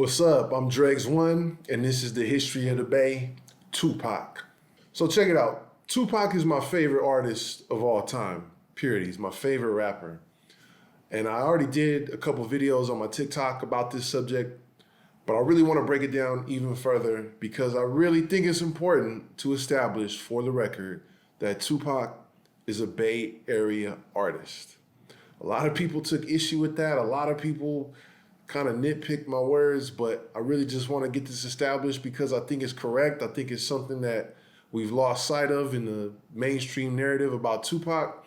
What's up? I'm Dregs1, and this is the history of the Bay, Tupac. So check it out. Tupac is my favorite artist of all time, period. He's my favorite rapper. And I already did a couple videos on my TikTok about this subject, but I really want to break it down even further because I really think it's important to establish for the record that Tupac is a Bay Area artist. A lot of people took issue with that. A lot of people kind of nitpicked my words, but I really just want to get this established because I think it's correct. I think it's something that we've lost sight of in the mainstream narrative about Tupac.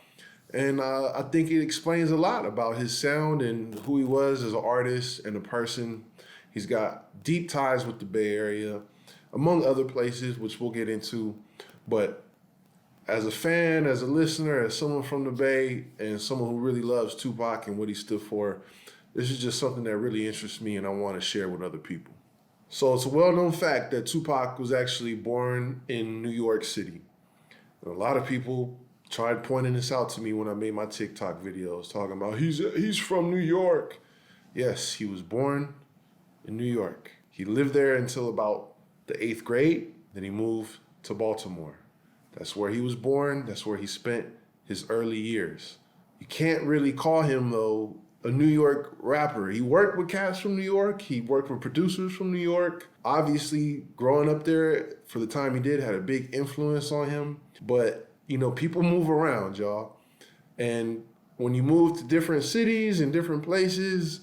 And I think it explains a lot about his sound and who he was as an artist and a person. He's got deep ties with the Bay Area, among other places, which we'll get into. But as a fan, as a listener, as someone from the Bay, and someone who really loves Tupac and what he stood for, this is just something that really interests me and I want to share with other people. So it's a well-known fact that Tupac was actually born in New York City. And a lot of people tried pointing this out to me when I made my TikTok videos, talking about he's from New York. Yes, he was born in New York. He lived there until about the 8th grade. Then he moved to Baltimore. That's where he was born. That's where he spent his early years. You can't really call him, though, a New York rapper. He worked with cats from New York. He worked with producers from New York. Obviously, growing up there for the time he did had a big influence on him. But, you know, people move around, y'all. And when you move to different cities and different places,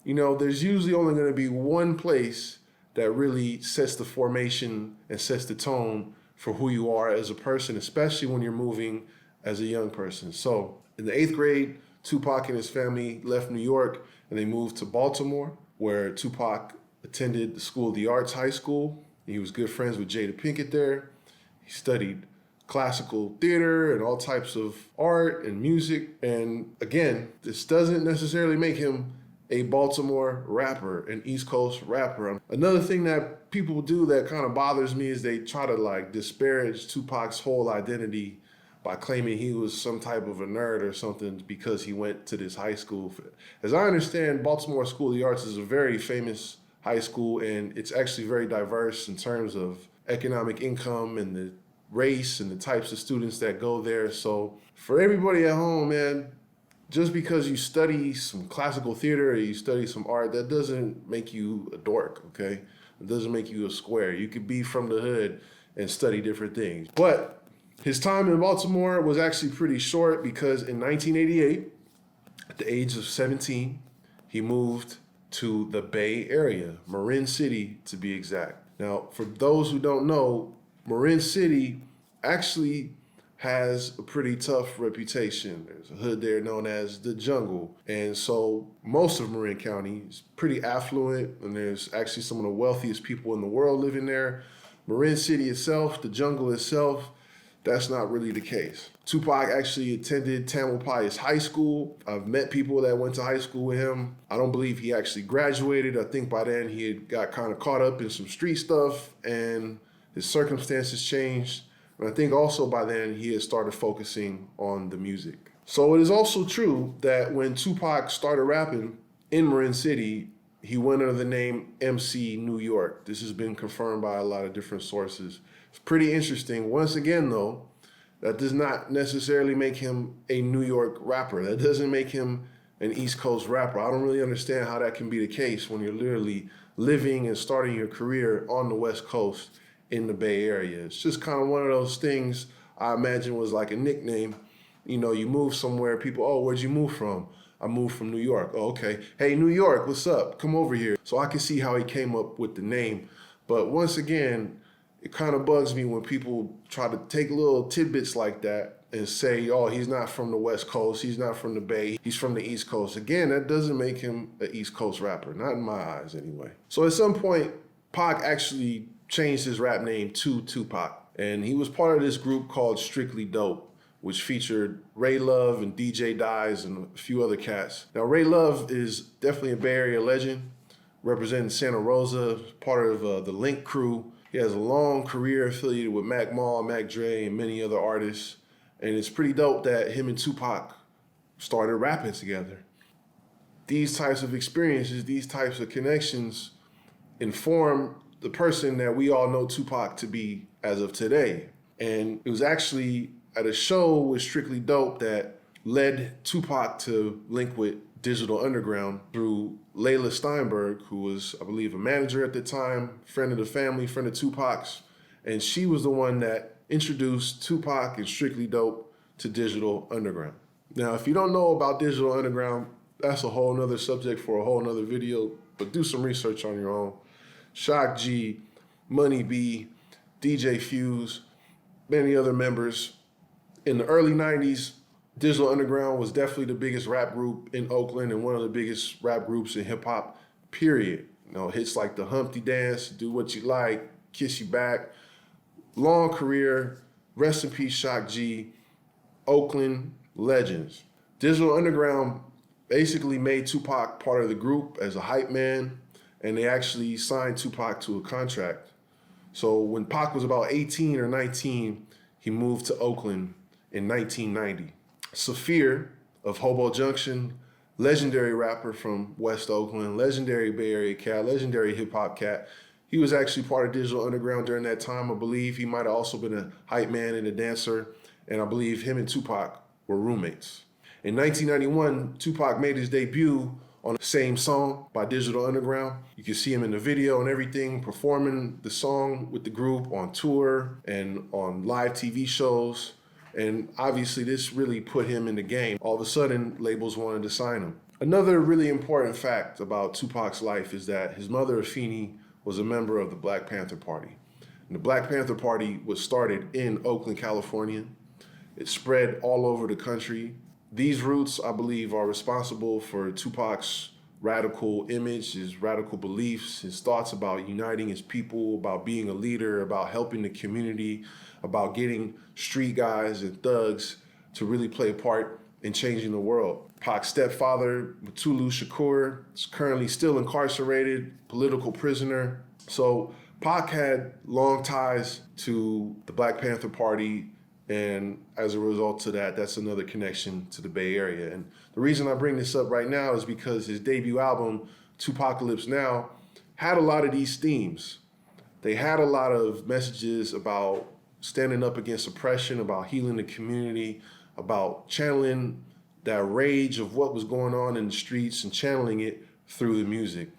you know, there's usually only going to be one place that really sets the formation and sets the tone for who you are as a person, especially when you're moving as a young person. So in the 8th grade, Tupac and his family left New York and they moved to Baltimore, where Tupac attended the School of the Arts High School. He was good friends with Jada Pinkett there. He studied classical theater and all types of art and music. And again, this doesn't necessarily make him a Baltimore rapper, an East Coast rapper. Another thing that people do that kind of bothers me is they try to like disparage Tupac's whole identity by claiming he was some type of a nerd or something because he went to this high school. As I understand, Baltimore School of the Arts is a very famous high school, and it's actually very diverse in terms of economic income and the race and the types of students that go there. So for everybody at home, man, just because you study some classical theater or you study some art, that doesn't make you a dork, okay? It doesn't make you a square. You could be from the hood and study different things. But his time in Baltimore was actually pretty short because in 1988, at the age of 17, he moved to the Bay Area, Marin City to be exact. Now, for those who don't know, Marin City actually has a pretty tough reputation. There's a hood there known as the Jungle. And so most of Marin County is pretty affluent, and there's actually some of the wealthiest people in the world living there. Marin City itself, the Jungle itself, that's not really the case. Tupac actually attended Tamalpais High School. I've met people that went to high school with him. I don't believe he actually graduated. I think by then he had got kind of caught up in some street stuff and his circumstances changed. And I think also by then he had started focusing on the music. So it is also true that when Tupac started rapping in Marin City, he went under the name MC New York. This has been confirmed by a lot of different sources. It's pretty interesting. Once again, though, that does not necessarily make him a New York rapper. That doesn't make him an East Coast rapper. I don't really understand how that can be the case when you're literally living and starting your career on the West Coast in the Bay Area. It's just kind of one of those things I imagine was like a nickname. You know, you move somewhere, people, oh, where'd you move from? I moved from New York. Oh, okay. Hey, New York, what's up? Come over here. So I can see how he came up with the name. But once again, it kind of bugs me when people try to take little tidbits like that and say, oh, he's not from the West Coast, he's not from the Bay, he's from the East Coast. Again, that doesn't make him an East Coast rapper, not in my eyes anyway. So at some point, Pac actually changed his rap name to Tupac, and he was part of this group called Strictly Dope, which featured Ray Love and DJ Dies and a few other cats. Now, Ray Love is definitely a Bay Area legend, representing Santa Rosa, part of the Link crew. He has a long career affiliated with Mac Mall, Mac Dre, and many other artists. And it's pretty dope that him and Tupac started rapping together. These types of experiences, these types of connections informed the person that we all know Tupac to be as of today. And it was actually at a show with Strictly Dope that led Tupac to link with Digital Underground through Layla Steinberg, who was, I believe, a manager at the time, friend of the family, friend of Tupac's. And she was the one that introduced Tupac and Strictly Dope to Digital Underground. Now, if you don't know about Digital Underground, that's a whole nother subject for a whole nother video, but do some research on your own. Shock G, Money B, DJ Fuse, many other members. In the early 90s, Digital Underground was definitely the biggest rap group in Oakland and one of the biggest rap groups in hip hop, period. You know, hits like the Humpty Dance, Do What You Like, Kiss You Back. Long career, rest in peace, Shock G, Oakland legends. Digital Underground basically made Tupac part of the group as a hype man, and they actually signed Tupac to a contract. So when Pac was about 18 or 19, he moved to Oakland in 1990. Saphir of Hobo Junction, legendary rapper from West Oakland, legendary Bay Area cat, legendary hip hop cat. He was actually part of Digital Underground during that time. I believe he might have also been a hype man and a dancer, and I believe him and Tupac were roommates. In 1991, Tupac made his debut on the same song by Digital Underground. You can see him in the video and everything, performing the song with the group on tour and on live TV shows. And obviously this really put him in the game. All of a sudden, labels wanted to sign him. Another really important fact about Tupac's life is that his mother, Afeni, was a member of the Black Panther Party. And the Black Panther Party was started in Oakland, California. It spread all over the country. These roots, I believe, are responsible for Tupac's radical image, his radical beliefs, his thoughts about uniting his people, about being a leader, about helping the community, about getting street guys and thugs to really play a part in changing the world. Pac's stepfather, Mutulu Shakur, is currently still incarcerated, political prisoner. So Pac had long ties to the Black Panther Party, and as a result of that, that's another connection to the Bay Area. And the reason I bring this up right now is because his debut album, Tupacalypse Now, had a lot of these themes. They had a lot of messages about standing up against oppression, about healing the community, about channeling that rage of what was going on in the streets and channeling it through the music.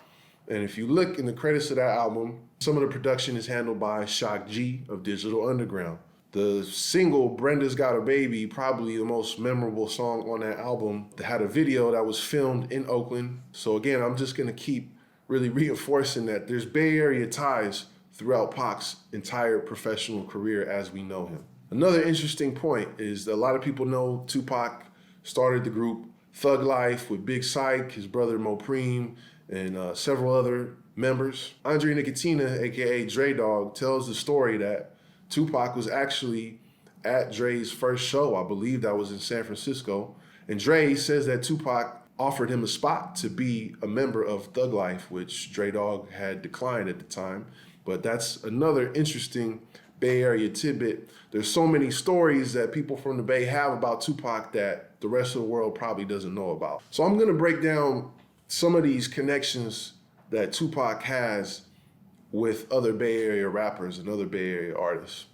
And if you look in the credits of that album, some of the production is handled by Shock G of Digital Underground. The single, Brenda's Got a Baby, probably the most memorable song on that album, that had a video that was filmed in Oakland. So again, I'm just gonna keep really reinforcing that there's Bay Area ties throughout Pac's entire professional career as we know him. Another interesting point is that a lot of people know Tupac started the group Thug Life with Big Syke, his brother Mopreme, and several other members. Andre Nicotina, aka Dre Dog, tells the story that Tupac was actually at Dre's first show. I believe that was in San Francisco. And Dre says that Tupac offered him a spot to be a member of Thug Life, which Dre Dog had declined at the time. But that's another interesting Bay Area tidbit. There's so many stories that people from the Bay have about Tupac that the rest of the world probably doesn't know about. So I'm gonna break down some of these connections that Tupac has with other Bay Area rappers and other Bay Area artists.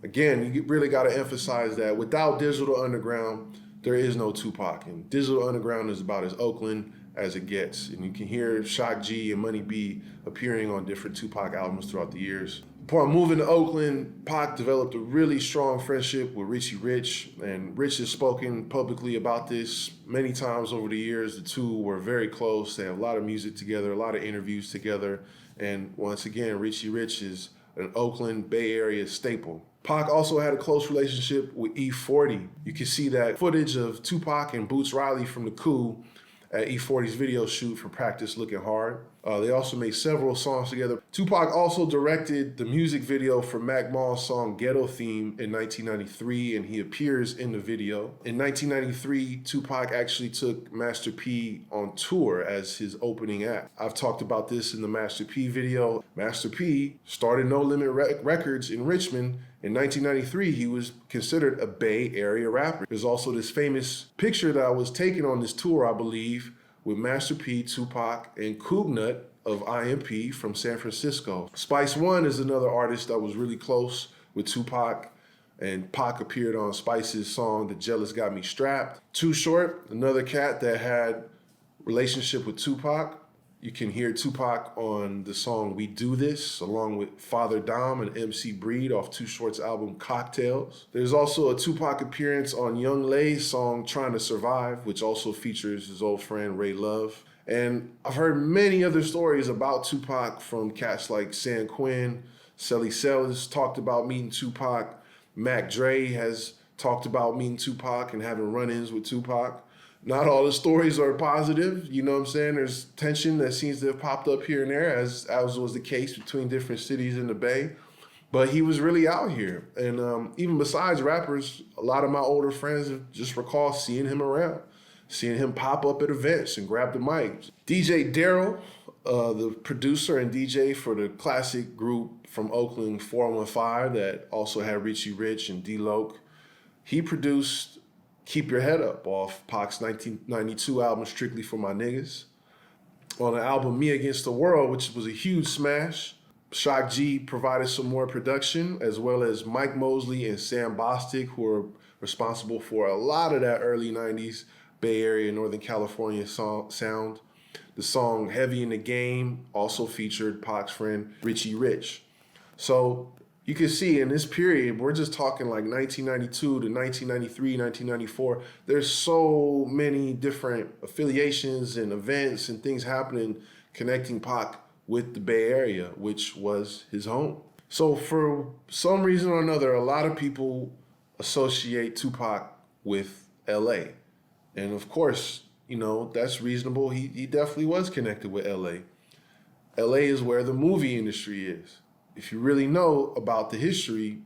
Again, you really gotta emphasize that without Digital Underground, there is no Tupac. And Digital Underground is about as Oakland as it gets. And you can hear Shock G and Money B appearing on different Tupac albums throughout the years. Upon moving to Oakland, Pac developed a really strong friendship with Richie Rich, and Rich has spoken publicly about this many times over the years. The two were very close. They have a lot of music together, a lot of interviews together. And once again, Richie Rich is an Oakland Bay Area staple. Pac also had a close relationship with E-40. You can see that footage of Tupac and Boots Riley from the Coup at E-40's video shoot for Practice Looking Hard. They also made several songs together. Tupac also directed the music video for Mac Mall's song Ghetto Theme in 1993, and he appears in the video. In 1993, Tupac actually took Master P on tour as his opening act. I've talked about this in the Master P video. Master P started No Limit Records in Richmond. In 1993, he was considered a Bay Area rapper. There's also this famous picture that was taken on this tour, I believe, with Master P, Tupac, and Cougnut of IMP from San Francisco. Spice One is another artist that was really close with Tupac, and Pac appeared on Spice's song "The Jealous Got Me Strapped." Too Short, another cat that had relationship with Tupac. You can hear Tupac on the song "We Do This" along with Father Dom and MC Breed off Too Short's album Cocktails. There's also a Tupac appearance on Young Lay's song "Trying to Survive," which also features his old friend Ray Love. And I've heard many other stories about Tupac from cats like San Quinn. Selly Sellers talked about meeting Tupac. Mac Dre has talked about meeting Tupac and having run-ins with Tupac. Not all the stories are positive, you know what I'm saying? There's tension that seems to have popped up here and there, as was the case between different cities in the Bay. But he was really out here. And even besides rappers, a lot of my older friends have just recall seeing him around, seeing him pop up at events and grab the mic. DJ Daryl, the producer and DJ for the classic group from Oakland, 415, that also had Richie Rich and D-Loc, he produced Keep Your Head Up off Pac's 1992 album Strictly for My Niggas. On the album Me Against the World, which was a huge smash, Shock G provided some more production, as well as Mike Mosley and Sam Bostic, who are responsible for a lot of that early 90s Bay Area, Northern California sound. The song Heavy in the Game also featured Pac's friend Richie Rich. So you can see in this period, we're just talking like 1992 to 1993, 1994. There's so many different affiliations and events and things happening connecting Pac with the Bay Area, which was his home. So for some reason or another, a lot of people associate Tupac with LA. And of course, you know, that's reasonable. He definitely was connected with LA. LA is where the movie industry is. If you really know about the history,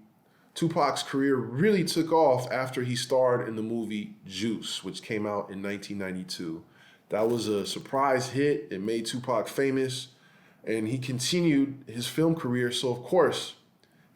Tupac's career really took off after he starred in the movie Juice, which came out in 1992. That was a surprise hit. It made Tupac famous, and he continued his film career. So, of course,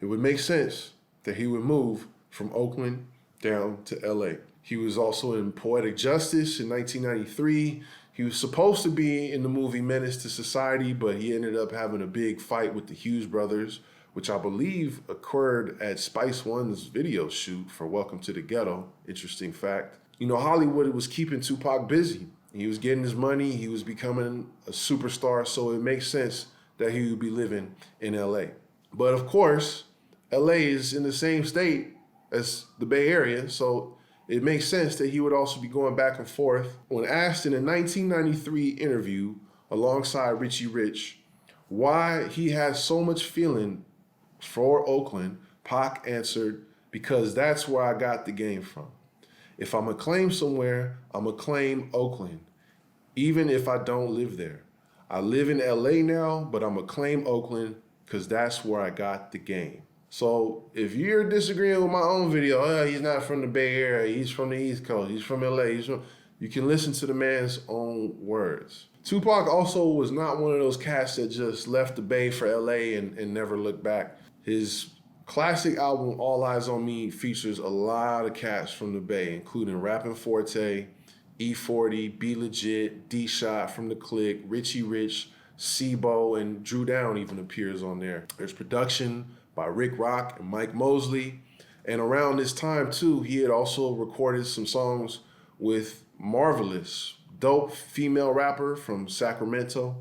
it would make sense that he would move from Oakland down to LA. He was also in Poetic Justice in 1993. He was supposed to be in the movie Menace to Society, but he ended up having a big fight with the Hughes brothers, which I believe occurred at Spice One's video shoot for Welcome to the Ghetto. Interesting fact. You know, Hollywood was keeping Tupac busy. He was getting his money. He was becoming a superstar, so it makes sense that he would be living in LA. But of course, LA is in the same state as the Bay Area, so it makes sense that he would also be going back and forth. When asked in a 1993 interview alongside Richie Rich why he has so much feeling for Oakland, Pac answered, "Because that's where I got the game from. If I'm going to claim somewhere, I'm going to claim Oakland, even if I don't live there. I live in LA now, but I'm going to claim Oakland because that's where I got the game." So if you're disagreeing with my own video, oh, he's not from the Bay Area, he's from the East Coast, he's from LA, you can listen to the man's own words. Tupac also was not one of those cats that just left the Bay for LA and never looked back. His classic album, All Eyes on Me, features a lot of cats from the Bay, including Rappin' Forte, E-40, Be Legit, D-Shot from the Click, Richie Rich, Sibo, and Drew Down even appears on there. There's production by Rick Rock and Mike Mosley. And around this time, too, he had also recorded some songs with Marvelous, dope female rapper from Sacramento.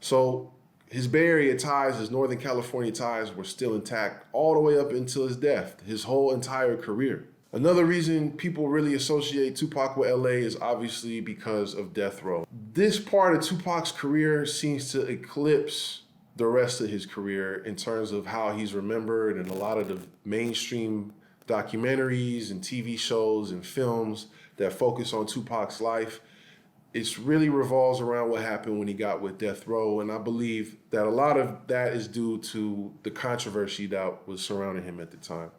So his Bay Area ties, his Northern California ties were still intact all the way up until his death, his whole entire career. Another reason people really associate Tupac with LA is obviously because of Death Row. This part of Tupac's career seems to eclipse the rest of his career in terms of how he's remembered, and a lot of the mainstream documentaries and TV shows and films that focus on Tupac's life. It really revolves around what happened when he got with Death Row, and I believe that a lot of that is due to the controversy that was surrounding him at the time.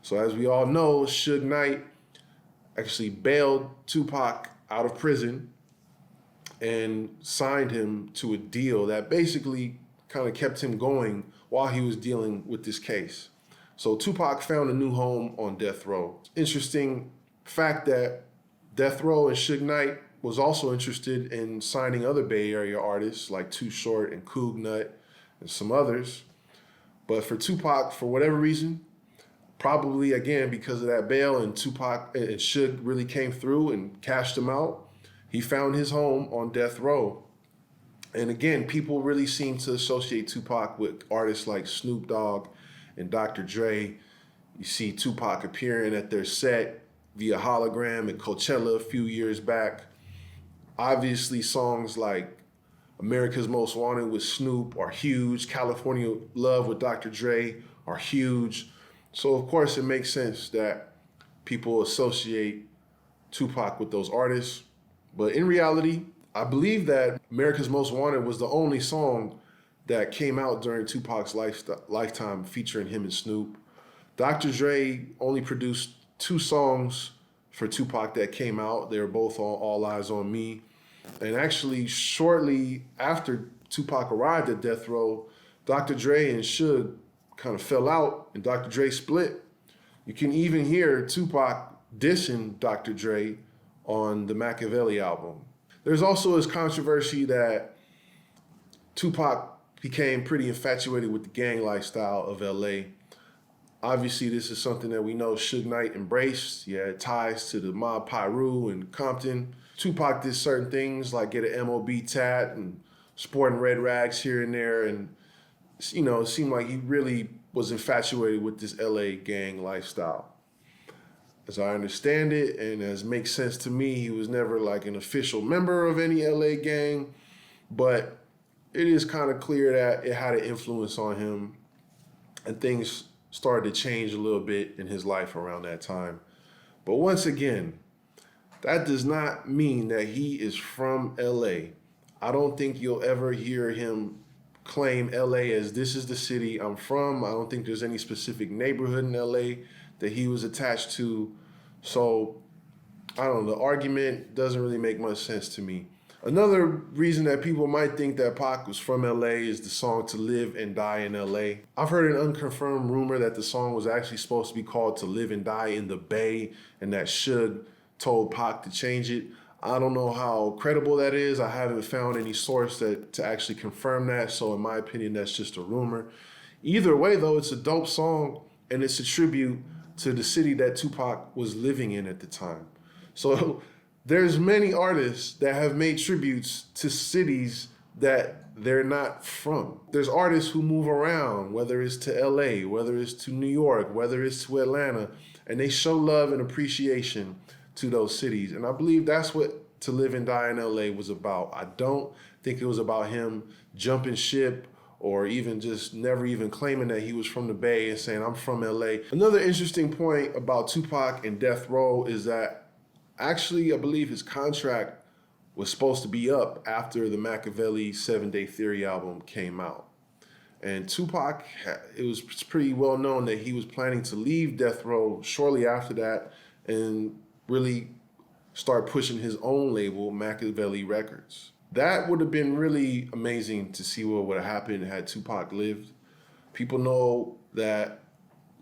So as we all know, Suge Knight actually bailed Tupac out of prison and signed him to a deal that basically kind of kept him going while he was dealing with this case. So Tupac found a new home on Death Row. Interesting fact that Death Row and Suge Knight was also interested in signing other Bay Area artists like Too Short and Coog Nut and some others. But for Tupac, for whatever reason, probably again because of that bail and Tupac and Suge really came through and cashed him out, he found his home on death row. And again, people really seem to associate Tupac with artists like Snoop Dogg and Dr. Dre. You see Tupac appearing at their set via hologram at Coachella a few years back. Obviously, songs like America's Most Wanted with Snoop are huge. California Love with Dr. Dre are huge. So, of course, it makes sense that people associate Tupac with those artists. But in reality, I believe that America's Most Wanted was the only song that came out during Tupac's lifetime featuring him and Snoop. Dr. Dre only produced 2 songs for Tupac that came out. They were both on All Eyes on Me. And actually, shortly after Tupac arrived at death row, Dr. Dre and Suge kind of fell out and Dr. Dre split. You can even hear Tupac dissing Dr. Dre on the Machiavelli album. There's also this controversy that Tupac became pretty infatuated with the gang lifestyle of LA. Obviously, this is something that we know Suge Knight embraced. He had ties to the Mob Piru and Compton. Tupac did certain things like get an MOB tat and sporting red rags here and there. And, you know, it seemed like he really was infatuated with this LA gang lifestyle. As I understand it, and as makes sense to me, he was never like an official member of any LA gang, but it is kind of clear that it had an influence on him and things started to change a little bit in his life around that time. But once again, that does not mean that he is from LA. I don't think you'll ever hear him claim LA as this is the city I'm from. I don't think there's any specific neighborhood in LA that he was attached to. So, I don't know, the argument doesn't really make much sense to me. Another reason that people might think that Pac was from LA is the song To Live and Die in LA. I've heard an unconfirmed rumor that the song was actually supposed to be called To Live and Die in the Bay and that Suge told Pac to change it. I don't know how credible that is. I haven't found any source to actually confirm that. So in my opinion, that's just a rumor. Either way though, it's a dope song and it's a tribute to the city that Tupac was living in at the time. So there's many artists that have made tributes to cities that they're not from. There's artists who move around, whether it's to LA, whether it's to New York, whether it's to Atlanta, and they show love and appreciation to those cities. And I believe that's what To Live and Die in LA was about. I don't think it was about him jumping ship or even just never even claiming that he was from the Bay and saying, I'm from LA. Another interesting point about Tupac and Death Row is that actually, I believe his contract was supposed to be up after the Machiavelli 7 Day Theory album came out. And Tupac, it was pretty well known that he was planning to leave Death Row shortly after that and really start pushing his own label, Machiavelli Records. That would have been really amazing to see what would have happened had Tupac lived. People know that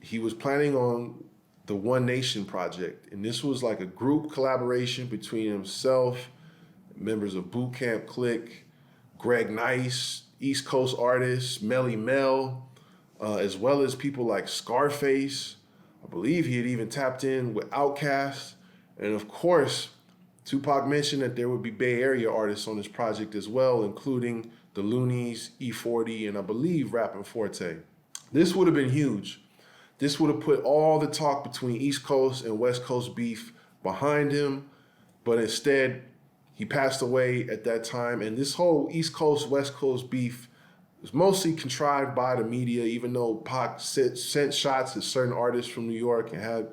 he was planning on the One Nation Project, and this was like a group collaboration between himself, members of Boot Camp Click, Greg Nice, East Coast artists, Melly Mel, as well as people like Scarface. I believe he had even tapped in with Outkast. And of course, Tupac mentioned that there would be Bay Area artists on this project as well, including the Loonies, E-40, and I believe Rappin' Forte. This would have been huge. This would have put all the talk between East Coast and West Coast beef behind him, but instead, he passed away at that time, and this whole East Coast, West Coast beef was mostly contrived by the media, even though Pac sent shots at certain artists from New York and had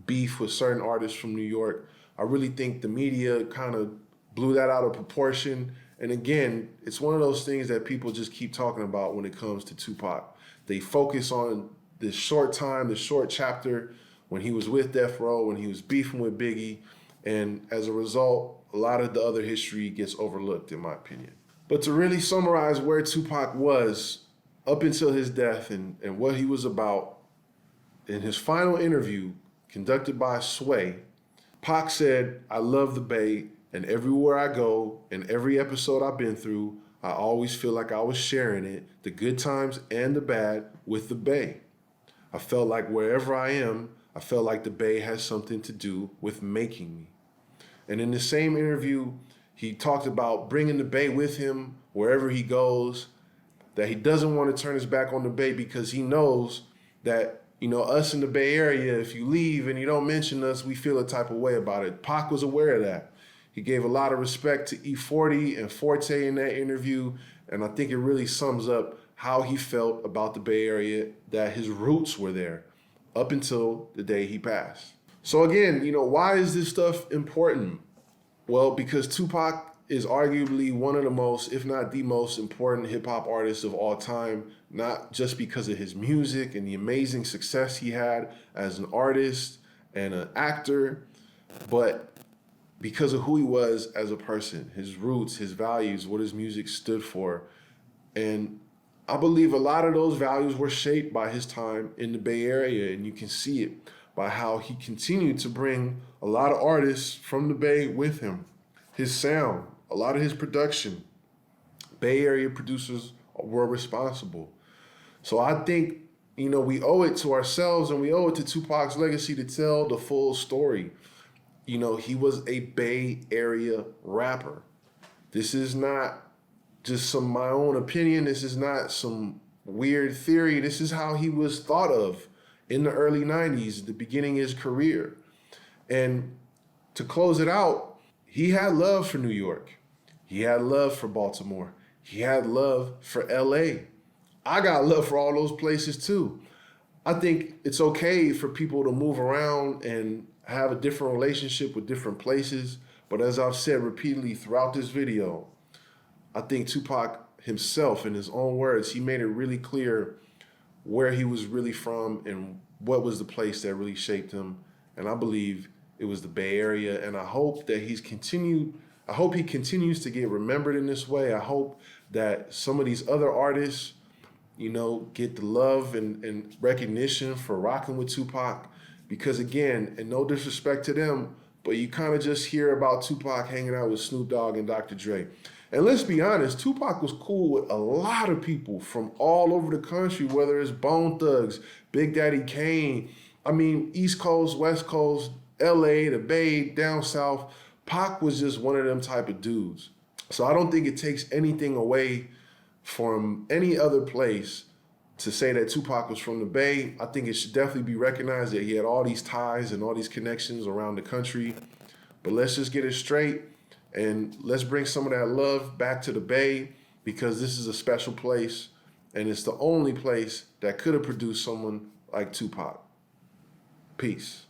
beef with certain artists from New York. I really think the media kind of blew that out of proportion. And again, it's one of those things that people just keep talking about when it comes to Tupac. They focus on this short time, this short chapter when he was with Death Row, when he was beefing with Biggie. And as a result, a lot of the other history gets overlooked, in my opinion. But to really summarize where Tupac was up until his death and what he was about, in his final interview conducted by Sway, Pac said, I love the Bay And everywhere I go, in every episode I've been through, I always feel like I was sharing it, the good times and the bad, with the Bay. I felt like wherever I am, I felt like the Bay has something to do with making me. And in the same interview, he talked about bringing the Bay with him wherever he goes, that he doesn't want to turn his back on the Bay because he knows that, us in the Bay Area, if you leave and you don't mention us, we feel a type of way about it. Pac was aware of that. He gave a lot of respect to E-40 and Forte in that interview, and I think it really sums up how he felt about the Bay Area, that his roots were there up until the day he passed. So again, why is this stuff important? Well, because Tupac is arguably one of the most, if not the most important hip hop artists of all time, not just because of his music and the amazing success he had as an artist and an actor, but because of who he was as a person, his roots, his values, what his music stood for. And I believe a lot of those values were shaped by his time in the Bay Area, and you can see it by how he continued to bring a lot of artists from the Bay with him. His sound, a lot of his production, Bay Area producers were responsible. So I think, we owe it to ourselves and we owe it to Tupac's legacy to tell the full story. He was a Bay Area rapper. This is not just my own opinion. This is not some weird theory. This is how he was thought of in the early 90s, the beginning of his career. And to close it out, he had love for New York. He had love for Baltimore. He had love for LA. I got love for all those places too. I think it's okay for people to move around and have a different relationship with different places. But as I've said repeatedly throughout this video, I think Tupac himself, in his own words, he made it really clear where he was really from and what was the place that really shaped him. And I believe it was the Bay Area. And I hope that he continues to get remembered in this way. I hope that some of these other artists, get the love and recognition for rocking with Tupac. Because again, and no disrespect to them, but you kind of just hear about Tupac hanging out with Snoop Dogg and Dr. Dre. And let's be honest, Tupac was cool with a lot of people from all over the country, whether it's Bone Thugs, Big Daddy Kane, East Coast, West Coast, LA, the Bay, down South. Pac was just one of them type of dudes. So I don't think it takes anything away from any other place to say that Tupac was from the Bay. I think it should definitely be recognized that he had all these ties and all these connections around the country. But let's just get it straight and let's bring some of that love back to the Bay, because this is a special place and it's the only place that could have produced someone like Tupac. Peace.